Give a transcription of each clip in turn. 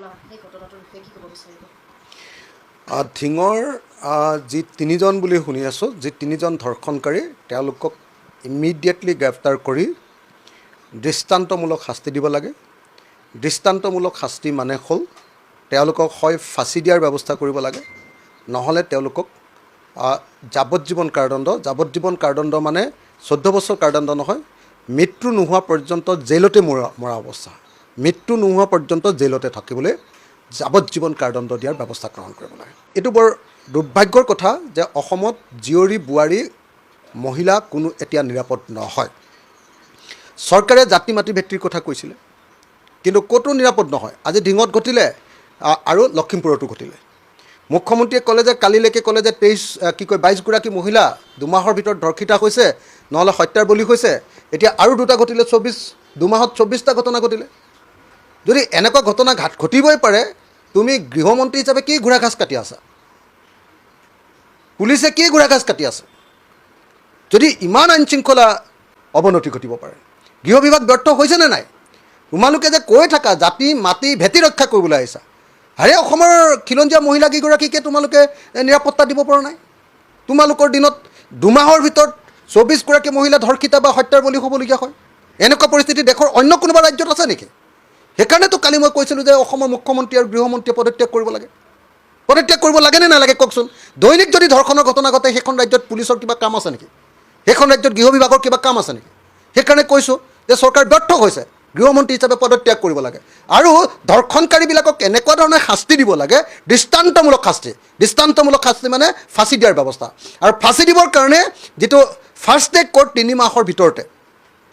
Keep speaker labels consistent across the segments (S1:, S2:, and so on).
S1: ঘটনা সেই ঘটনাটোৰ বিষয়ে কি ক'ব বিচাৰিব?
S2: ধিঙৰ যি তিনিজন বুলি শুনি আছোঁ, যি তিনিজন ধৰ্ষণকাৰী তেওঁলোকক ইমিডিয়েটলি গ্ৰেপ্তাৰ কৰি দৃষ্টান্তমূলক শাস্তি দিব লাগে। দৃষ্টান্তমূলক শাস্তি মানে হ'ল তেওঁলোকক হয় ফাঁচি দিয়াৰ ব্যৱস্থা কৰিব লাগে, নহ'লে তেওঁলোকক যাৱজ্জীৱন কাৰাদণ্ড। যাৱজ্জীৱন কাৰাদণ্ড মানে 14 বছৰ কাৰাদণ্ড নহয়, মৃত্যু নোহোৱা পৰ্যন্ত জেইলতে মৰা অৱস্থা। মৃত্যু নোহোৱা পৰ্যন্ত জেইলতে থাকিবলৈ যাৱজ্জীৱন কাৰাদণ্ড দিয়াৰ ব্যৱস্থা গ্ৰহণ কৰিব লাগে। এইটো বৰ দুৰ্ভাগ্যৰ কথা যে অসমত জীয়ৰী বোৱাৰী মহিলা কোনো এতিয়া নিৰাপদ নহয়। চৰকাৰে জাতি মাটি ভিত্তিৰ কথা কৈছিলে, কিন্তু ক'তো নিৰাপদ নহয়। আজি ধিঙত ঘটিলে আৰু লখিমপুৰতো ঘটিলে। মুখ্যমন্ত্ৰীয়ে ক'লে যে কালিলৈকে ক'লে যে 22গৰাকী মহিলা 2 মাহৰ ভিতৰত ধৰ্ষিতা হৈছে, নহ'লে হত্যাৰ বলি হৈছে। এতিয়া আৰু 2টা ঘটিলে, 2 মাহত 24টা ঘটনা ঘটিলে। যদি এনেকুৱা ঘটনা ঘটিবই পাৰে, তুমি গৃহমন্ত্ৰী হিচাপে কি ঘোঁৰা ঘাচ কাটি আছা? পুলিচে কি ঘোঁৰা ঘাচ কাটি আছে? যদি ইমান আইন শৃংখলা অৱনতি ঘটিব পাৰে, গৃহ বিভাগ ব্যৰ্থ হৈছেনে নাই? তোমালোকে যে কৈ থাকা জাতি মাটি ভেটি ৰক্ষা কৰিবলৈ আহিছা, আৰে অসমৰ খিলঞ্জীয়া মহিলাকেইগৰাকীকে তোমালোকে নিৰাপত্তা দিব পৰা নাই। তোমালোকৰ দিনত 2 মাহৰ ভিতৰত 24গৰাকী মহিলা ধৰ্ষিতা বা হত্যাৰ বলি হ'বলগীয়া হয়। এনেকুৱা পৰিস্থিতি দেশৰ অন্য কোনোবা ৰাজ্যত আছে নেকি? সেইকাৰণেতো কালি মই কৈছিলোঁ যে অসমৰ মুখ্যমন্ত্ৰী আৰু গৃহমন্ত্ৰীয়ে পদত্যাগ কৰিব লাগে। পদত্যাগ কৰিব লাগেনে নালাগে কওকচোন? দৈনিক যদি ধৰ্ষণৰ ঘটনা ঘটে, সেইখন ৰাজ্যত পুলিচৰ কিবা কাম আছে নেকি? সেইখন ৰাজ্যত গৃহ বিভাগৰ কিবা কাম আছে নেকি? সেইকাৰণে কৈছোঁ যে চৰকাৰ ব্যৰ্থ হৈছে, গৃহমন্ত্ৰী হিচাপে পদত্যাগ কৰিব লাগে। আৰু ধৰ্ষণকাৰীবিলাকক এনেকুৱা ধৰণে শাস্তি দিব লাগে, দৃষ্টান্তমূলক শাস্তি। দৃষ্টান্তমূলক শাস্তি মানে ফাঁচি দিয়াৰ ব্যৱস্থা। আৰু ফাঁচি দিবৰ কাৰণে যিটো ফাৰ্ষ্ট ট্ৰেক কোৰ্ট 3 মাহৰ ভিতৰতে,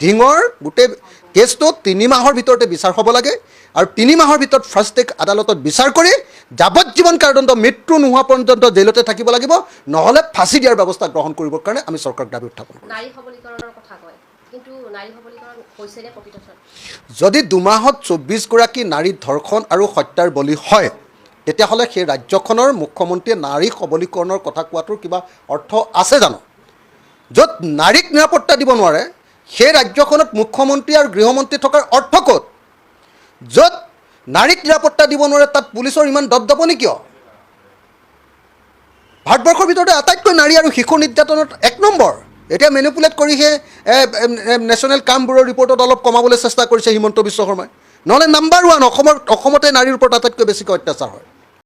S2: ধিঙৰ গোটেই কেছটো 3 মাহৰ ভিতৰতে বিচাৰ হ'ব লাগে। আৰু 3 মাহৰ ভিতৰত ফাৰ্ষ্ট ট্ৰেক আদালতত বিচাৰ কৰি যাৱজ্জীৱন কাৰাদণ্ড, মৃত্যু নোহোৱা পৰ্যন্ত জেইলতে থাকিব লাগিব, নহ'লে ফাঁচি দিয়াৰ ব্যৱস্থা গ্ৰহণ কৰিবৰ কাৰণে আমি চৰকাৰক দাবী উত্থাপন কৰোঁ।
S1: নাৰী সবলীকৰণৰ কথা কয়, কিন্তু নাৰী সবলীকৰণ হৈছেনে প্ৰকৃততে?
S2: যদি 2 মাহত 24গৰাকী নাৰী ধৰ্ষণ আৰু হত্যাৰ বলি হয়, তেতিয়াহ'লে সেই ৰাজ্যখনৰ মুখ্যমন্ত্ৰীয়ে নাৰী সবলীকৰণৰ কথা কোৱাটোৰ কিবা অৰ্থ আছে জানো? য'ত নাৰীক নিৰাপত্তা দিব নোৱাৰে, সেই ৰাজ্যখনত মুখ্যমন্ত্ৰী আৰু গৃহমন্ত্ৰী থকাৰ অৰ্থ ক'ত? য'ত নাৰীক নিৰাপত্তা দিব নোৱাৰে, তাত পুলিচৰ ইমান দপদপনি কিয়? ভাৰতবৰ্ষৰ ভিতৰতে আটাইতকৈ নাৰী আৰু শিশু নিৰ্যাতনত 1 নম্বৰ। এতিয়া মেনিপুলেট কৰিহে নেশ্যনেল ক্ৰাইম ব্যুৰৰ ৰিপৰ্টত অলপ কমাবলৈ চেষ্টা কৰিছে হিমন্ত বিশ্ব শৰ্মাই, নহ'লে নাম্বাৰ 1 অসমতে নাৰীৰ ওপৰত আটাইতকৈ বেছিকৈ অত্যাচাৰ হয়।